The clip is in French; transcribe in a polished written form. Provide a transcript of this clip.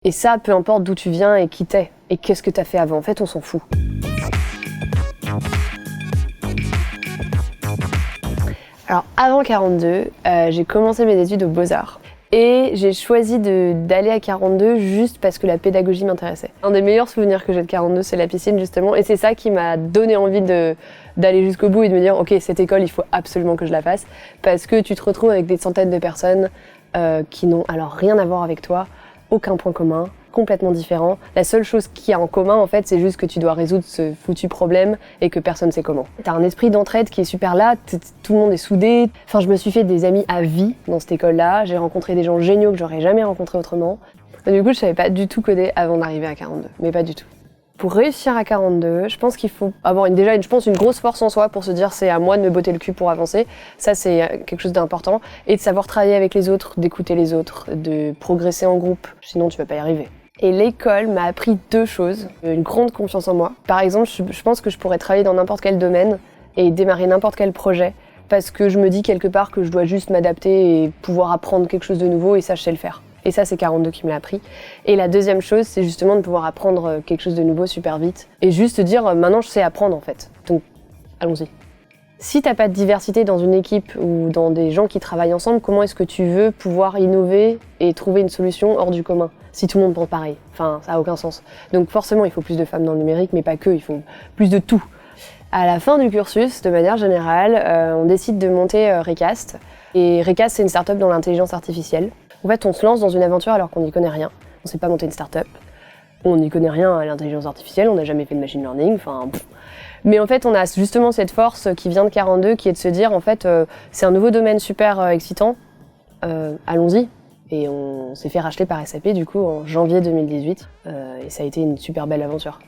Et ça, peu importe d'où tu viens et qui t'es, et qu'est-ce que t'as fait avant, en fait, on s'en fout. Alors, avant 42, j'ai commencé mes études aux Beaux-Arts. Et j'ai choisi d'aller à 42 juste parce que la pédagogie m'intéressait. Un des meilleurs souvenirs que j'ai de 42, c'est la piscine, justement. Et c'est ça qui m'a donné envie d'aller jusqu'au bout et de me dire « Ok, cette école, il faut absolument que je la fasse. » Parce que tu te retrouves avec des centaines de personnes qui n'ont alors rien à voir avec toi, aucun point commun, complètement différent. La seule chose qu'il y a en commun, en fait, c'est juste que tu dois résoudre ce foutu problème et que personne ne sait comment. T'as un esprit d'entraide qui est super là, tout le monde est soudé. Enfin, je me suis fait des amis à vie dans cette école-là. J'ai rencontré des gens géniaux que j'aurais jamais rencontrés autrement. Et du coup, je savais pas du tout coder avant d'arriver à 42, mais pas du tout. Pour réussir à 42, je pense qu'il faut avoir une grosse force en soi pour se dire c'est à moi de me botter le cul pour avancer. Ça, c'est quelque chose d'important. Et de savoir travailler avec les autres, d'écouter les autres, de progresser en groupe. Sinon, tu vas pas y arriver. Et l'école m'a appris 2 choses. Une grande confiance en moi. Par exemple, je pense que je pourrais travailler dans n'importe quel domaine et démarrer n'importe quel projet parce que je me dis quelque part que je dois juste m'adapter et pouvoir apprendre quelque chose de nouveau et ça, je sais le faire. Et ça, c'est 42 qui me l'a appris. Et la deuxième chose, c'est justement de pouvoir apprendre quelque chose de nouveau super vite. Et juste te dire, maintenant, je sais apprendre, en fait. Donc, allons-y. Si t'as pas de diversité dans une équipe ou dans des gens qui travaillent ensemble, comment est-ce que tu veux pouvoir innover et trouver une solution hors du commun si tout le monde pense pareil? Enfin, ça a aucun sens. Donc forcément, il faut plus de femmes dans le numérique, mais pas que, il faut plus de tout. À la fin du cursus, de manière générale, on décide de monter Recast. Et Recast, c'est une start-up dans l'intelligence artificielle. En fait, on se lance dans une aventure alors qu'on n'y connaît rien. On sait pas monter une start-up. On n'y connaît rien à l'intelligence artificielle, on n'a jamais fait de machine learning, Mais en fait, on a justement cette force qui vient de 42, qui est de se dire, en fait, c'est un nouveau domaine super excitant, allons-y. Et on s'est fait racheter par SAP, du coup, en janvier 2018. Et ça a été une super belle aventure.